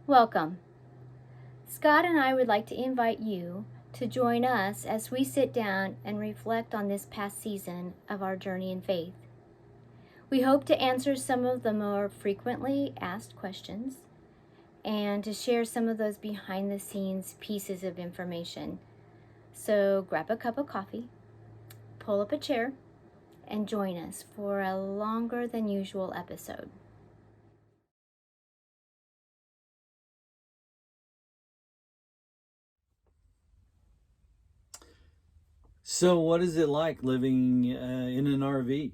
Welcome. Scott and I would like to invite you to join us as we sit down and reflect on this past season of our journey in faith. We hope to answer some of the more frequently asked questions and to share some of those behind the scenes pieces of information. So grab a cup of coffee, pull up a chair, and join us for a longer than usual episode. So, what is it like living in an RV?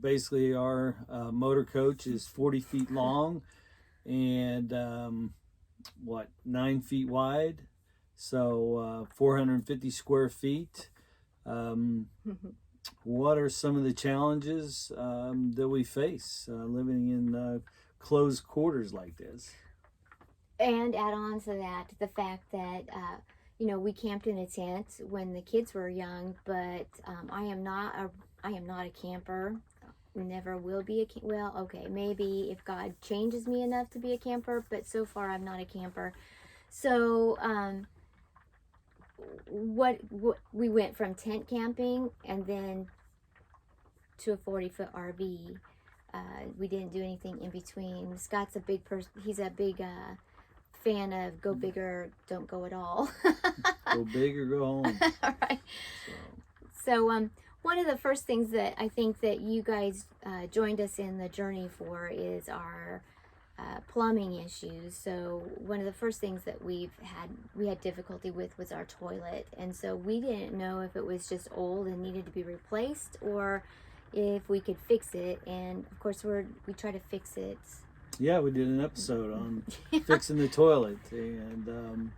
Basically, our motor coach is 40 feet long and 9 feet wide, so 450 square feet. What are some of the challenges that we face living in closed quarters like this? And add on to that the fact that we camped in a tent when the kids were young, but I am not a camper. Never will be well, okay, maybe if God changes me enough to be a camper, but so far I'm not a camper. So what we went from tent camping and then to a 40-foot RV. We didn't do anything in between. Scott's a big person. He's a big fan of go big or don't go at all. Go big or go home. All right. So one of the first things that I think that you guys joined us in the journey for is our plumbing issues. So one of the first things that we had difficulty with was our toilet, and so we didn't know if it was just old and needed to be replaced or if we could fix it. And of course we try to fix it. Yeah, we did an episode on fixing the toilet, and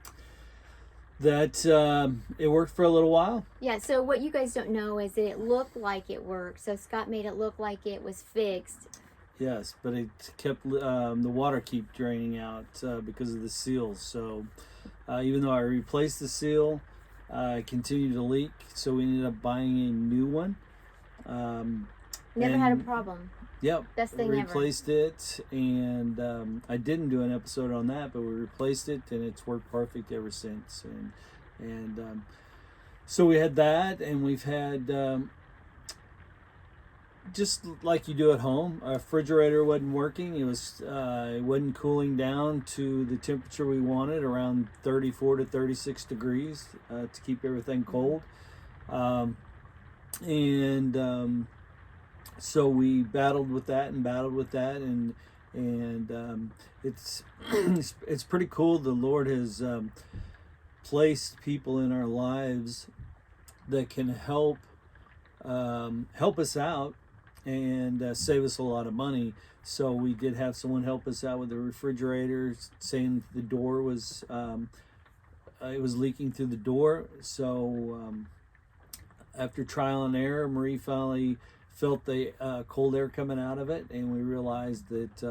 it worked for a little while. Yeah, so what you guys don't know is that it looked like it worked. So Scott made it look like it was fixed. Yes, but it kept the water keep draining out because of the seals. So even though I replaced the seal, it continued to leak. So we ended up buying a new one. Never had a problem. Yep. Best thing we replaced it, and I didn't do an episode on that, but we replaced it, and it's worked perfect ever since. And so we had that, and we've had just like you do at home. Our refrigerator wasn't working. It wasn't cooling down to the temperature we wanted, around 34 to 36 degrees to keep everything cold. So we battled with that, and it's it's pretty cool. The Lord has placed people in our lives that can help us out and save us a lot of money. So we did have someone help us out with the refrigerator, saying the door was it was leaking through the door. So after trial and error, Marie finally felt the cold air coming out of it, and we realized that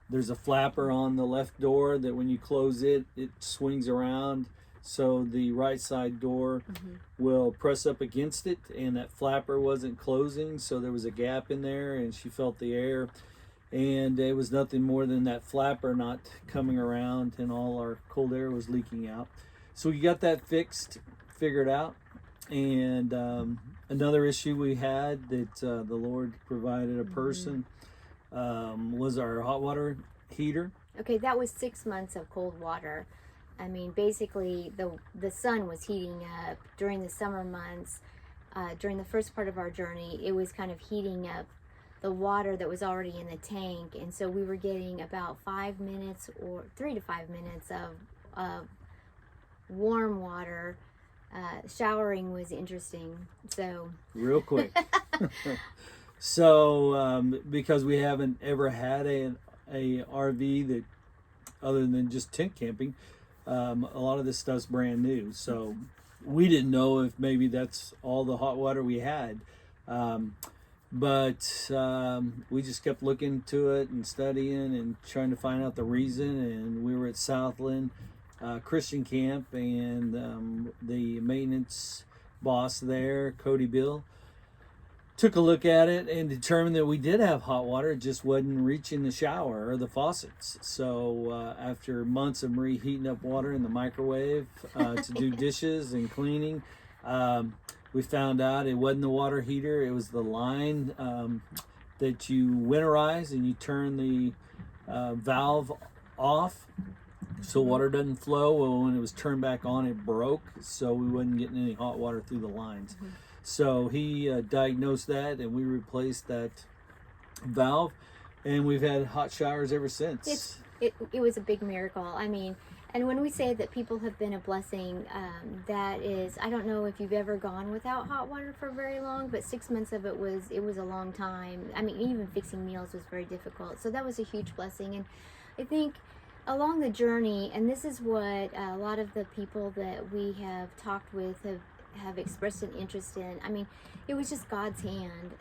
there's a flapper on the left door that when you close it, it swings around, so the right side door will press up against it, and that flapper wasn't closing, so there was a gap in there, and she felt the air, and it was nothing more than that flapper not coming around, and all our cold air was leaking out. So we got that figured out. And another issue we had that the Lord provided a person was our hot water heater. Okay, that was 6 months of cold water. I mean, basically the sun was heating up during the summer months. During the first part of our journey, it was kind of heating up the water that was already in the tank, and so we were getting about 5 minutes or 3 to 5 minutes of warm water. Showering was interesting, so real quick. So because we haven't ever had a RV that, other than just tent camping, a lot of this stuff's brand new, so we didn't know if maybe that's all the hot water we had, but we just kept looking to it and studying and trying to find out the reason. And we were at Southland Christian camp, and the maintenance boss there, Cody Bill, took a look at it and determined that we did have hot water. It just wasn't reaching the shower or the faucets. So after months of Marie heating up water in the microwave to do dishes and cleaning, we found out it wasn't the water heater. It was the line that you winterize and you turn the valve off so water doesn't flow. Well, when it was turned back on, it broke, so we wasn't getting any hot water through the lines. So he diagnosed that, and we replaced that valve, and we've had hot showers ever since. It was a big miracle. I mean, and when we say that people have been a blessing, that is, I don't know if you've ever gone without hot water for very long, but 6 months of it was a long time. I mean, even fixing meals was very difficult. So that was a huge blessing. And I think along the journey, and this is what a lot of the people that we have talked with have expressed an interest in. I mean, it was just God's hand.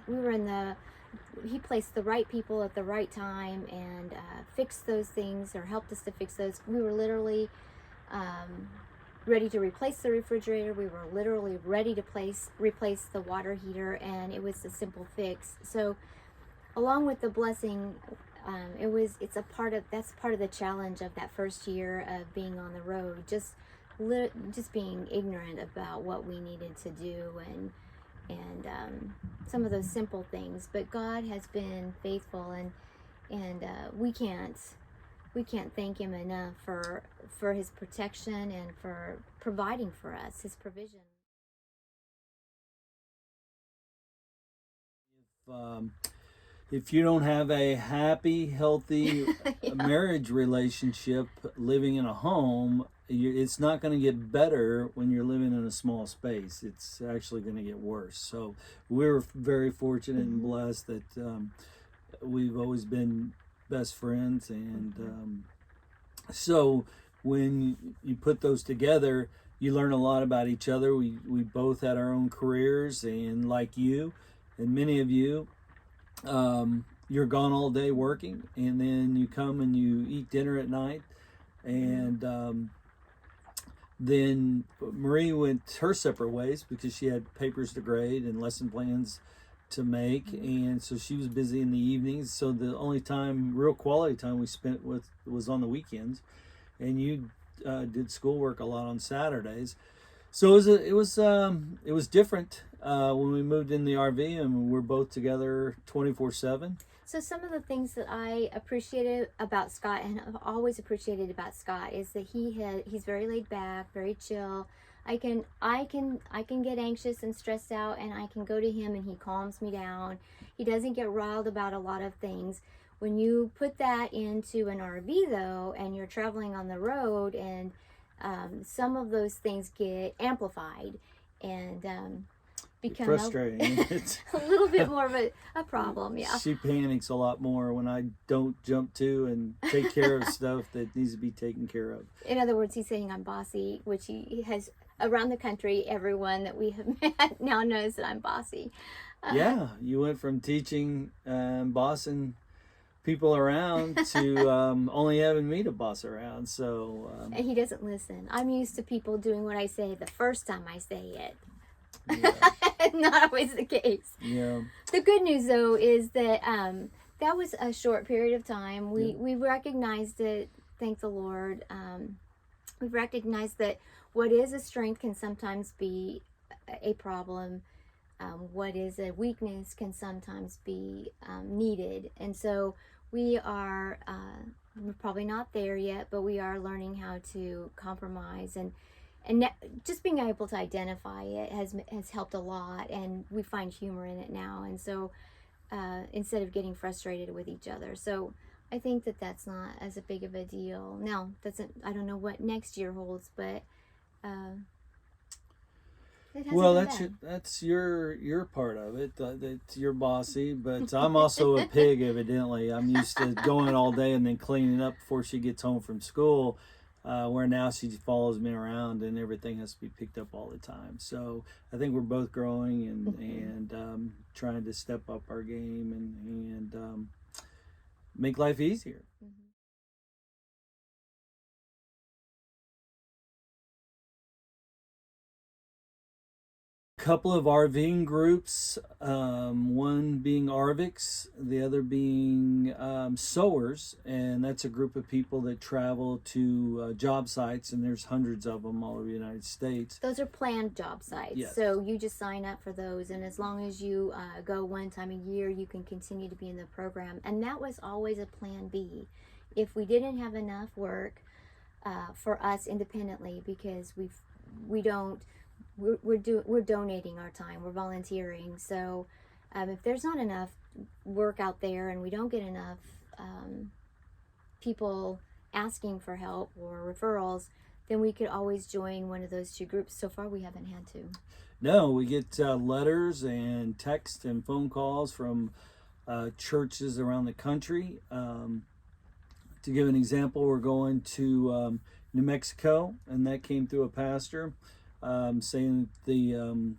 He placed the right people at the right time and fixed those things, or helped us to fix those. We were literally ready to replace the refrigerator. We were literally ready to replace the water heater, and it was a simple fix. So along with the blessing, that's part of the challenge of that first year of being on the road, just being ignorant about what we needed to do, and some of those simple things. But God has been faithful, and we can't thank Him enough for His protection and for providing for us, His provision. If you don't have a happy, healthy Yeah. marriage relationship living in a home, it's not going to get better when you're living in a small space. It's actually going to get worse. So we're very fortunate and blessed that we've always been best friends. And so when you put those together, you learn a lot about each other. We both had our own careers, and like you and many of you, you're gone all day working, and then you come and you eat dinner at night. And then Marie went her separate ways because she had papers to grade and lesson plans to make, and so she was busy in the evenings. So the only time, real quality time, we spent was on the weekends, and you did schoolwork a lot on Saturdays. So it was different when we moved in the RV, and we're both together 24/7. So some of the things that I appreciated about Scott, and I've always appreciated about Scott, is that he's very laid back, very chill. I can get anxious and stressed out, and I can go to him and he calms me down. He doesn't get riled about a lot of things. When you put that into an RV though, and you're traveling on the road, and some of those things get amplified and become Frustrating. a little bit more of a problem. Yeah. She panics a lot more when I don't jump to and take care of stuff that needs to be taken care of. In other words, he's saying I'm bossy, which he has around the country. Everyone that we have met now knows that I'm bossy. Yeah, you went from teaching bossing people around to only having me to boss around. So and he doesn't listen. I'm used to people doing what I say the first time I say it. yeah. Not always the case. Yeah. The good news though is that that was a short period of time. We recognized it. Thank the Lord. We've recognized that what is a strength can sometimes be a problem. What is a weakness can sometimes be needed. And so we are, we're probably not there yet, but we are learning how to compromise, and just being able to identify it has helped a lot, and we find humor in it now. And so instead of getting frustrated with each other. So I think that that's not as a big of a deal. Now, I don't know what next year holds, but well, that's your part of it. That's you're bossy, but I'm also a pig. Evidently, I'm used to going all day and then cleaning up before she gets home from school. Where now she follows me around and everything has to be picked up all the time. So I think we're both growing and trying to step up our game and make life easier. couple of RVing groups, one being RVics, the other being sowers, and that's a group of people that travel to job sites, and there's hundreds of them all over the United States. Those are planned job sites. Yes. So you just sign up for those, and as long as you go one time a year, you can continue to be in the program. And that was always a plan B. If we didn't have enough work for us independently, because we're donating our time, we're volunteering. So if there's not enough work out there and we don't get enough people asking for help or referrals, then we could always join one of those two groups. So far we haven't had to. No, we get letters and text and phone calls from churches around the country. To give an example, we're going to New Mexico, and that came through a pastor saying that the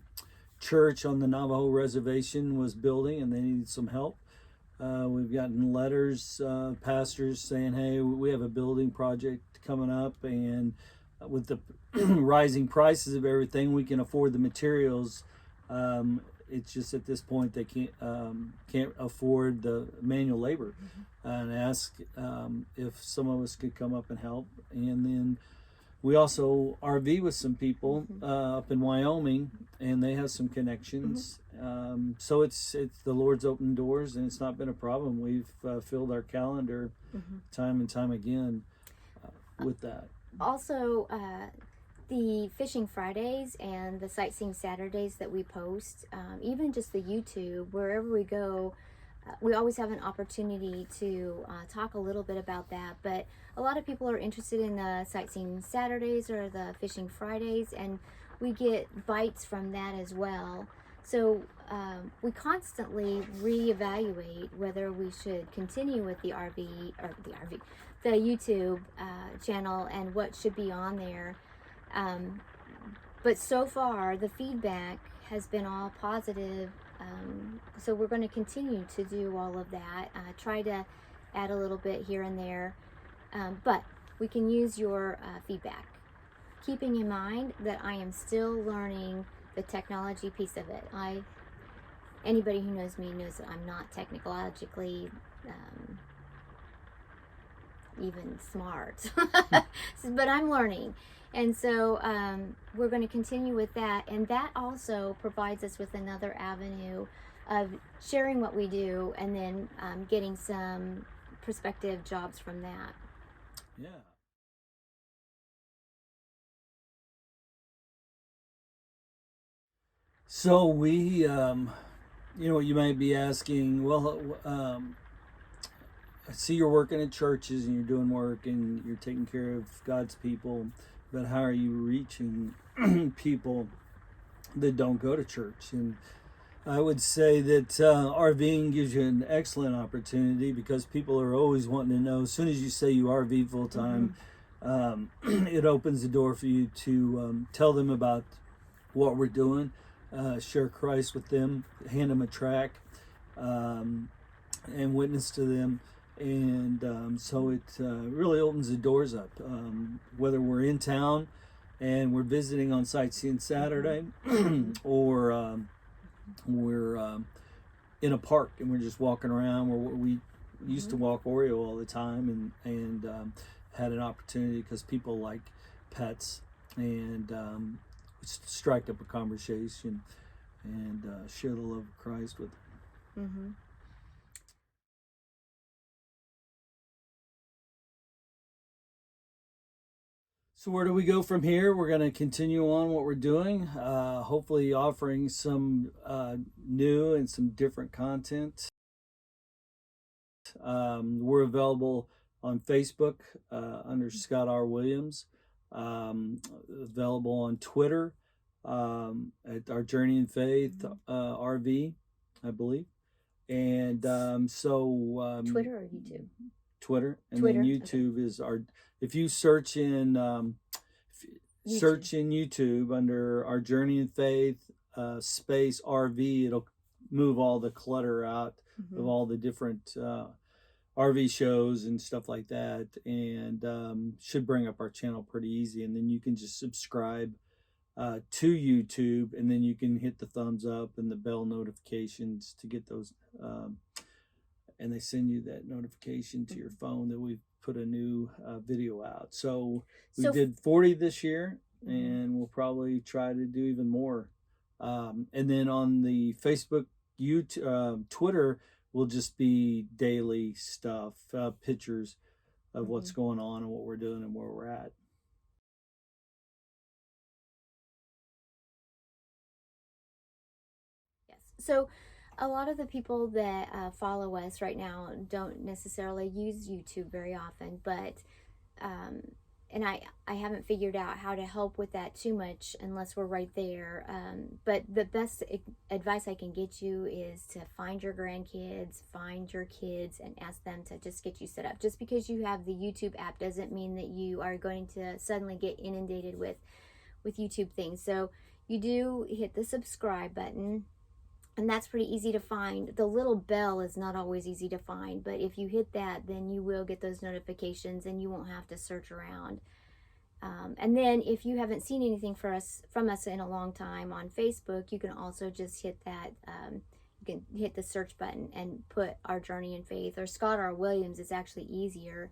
church on the Navajo reservation was building and they needed some help. We've gotten letters, pastors saying, hey, we have a building project coming up, and with the rising prices of everything, we can afford the materials. It's just at this point they can't afford the manual labor, and ask if some of us could come up and help. And then we also RV with some people up in Wyoming, and they have some connections. So it's the Lord's opened doors, and it's not been a problem. We've filled our calendar time and time again with that. Also, the Fishing Fridays and the Sightseeing Saturdays that we post, even just the YouTube, wherever we go, we always have an opportunity to talk a little bit about that. But a lot of people are interested in the Sightseeing Saturdays or the Fishing Fridays, and we get bites from that as well. So we constantly reevaluate whether we should continue with the YouTube channel and what should be on there. But so far, the feedback has been all positive. So we're going to continue to do all of that. Try to add a little bit here and there. But we can use your feedback. Keeping in mind that I am still learning the technology piece of it. Anybody who knows me knows that I'm not technologically even smart. But I'm learning. And so we're going to continue with that. And that also provides us with another avenue of sharing what we do, and then getting some prospective jobs from that. Yeah. So we, you might be asking, well, I see you're working at churches and you're doing work and you're taking care of God's people, but how are you reaching people that don't go to church? And I would say that RVing gives you an excellent opportunity, because people are always wanting to know, as soon as you say you RV full time, it opens the door for you to tell them about what we're doing, share Christ with them, hand them a tract, and witness to them. And so it really opens the doors up. Whether we're in town and we're visiting on Sightseeing Saturday, or we're in a park and we're just walking around, where we used to walk Oreo all the time, and had an opportunity because people like pets, and strike up a conversation and share the love of Christ with them. So where do we go from here? We're going to continue on what we're doing, hopefully offering some new and some different content. We're available on Facebook under Scott R. Williams, available on Twitter at Our Journey in Faith RV, I believe. And Twitter or YouTube? Twitter, and Twitter, then YouTube is our. If you search in YouTube under Our Journey in Faith space RV, it'll move all the clutter out of all the different RV shows and stuff like that, and should bring up our channel pretty easy. And then you can just subscribe to YouTube, and then you can hit the thumbs up and the bell notifications to get those. And they send you that notification to your phone that we've put a new video out. So we did 40 this year, and we'll probably try to do even more. And then on the Facebook, YouTube, Twitter will just be daily stuff, pictures of what's going on and what we're doing and where we're at. Yes. So a lot of the people that follow us right now don't necessarily use YouTube very often, but and I haven't figured out how to help with that too much unless we're right there. But the best advice I can get you is to find your grandkids, find your kids, and ask them to just get you set up. Just because you have the YouTube app doesn't mean that you are going to suddenly get inundated with YouTube things. So you do hit the subscribe button, and that's pretty easy to find. The little bell is not always easy to find, but if you hit that, then you will get those notifications and you won't have to search around. And then if you haven't seen anything from us in a long time on Facebook, you can also just hit that. You can hit the search button and put Our Journey in Faith or Scott R. Williams. It's actually easier.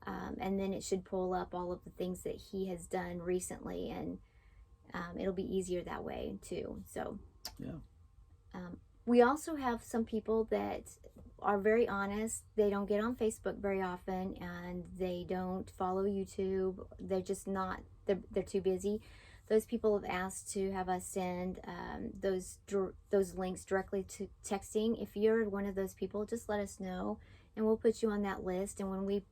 And then it should pull up all of the things that he has done recently, and it'll be easier that way too. So yeah. We also have some people that are very honest. They don't get on Facebook very often, and they don't follow YouTube. They're just not, they're too busy. Those people have asked to have us send those links directly to texting. If you're one of those people, just let us know, and we'll put you on that list. And when we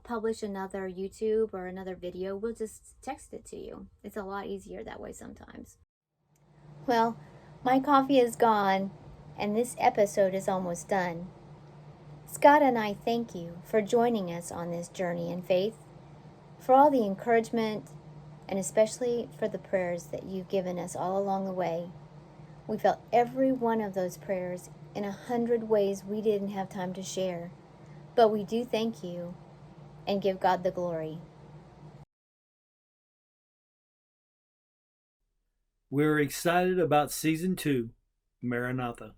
publish another YouTube or another video, we'll just text it to you. It's a lot easier that way sometimes. Well, my coffee is gone, and this episode is almost done. Scott and I thank you for joining us on this journey in faith, for all the encouragement, and especially for the prayers that you've given us all along the way. We felt every one of those prayers in 100 ways we didn't have time to share, but we do thank you and give God the glory. We're excited about season 2, Maranatha.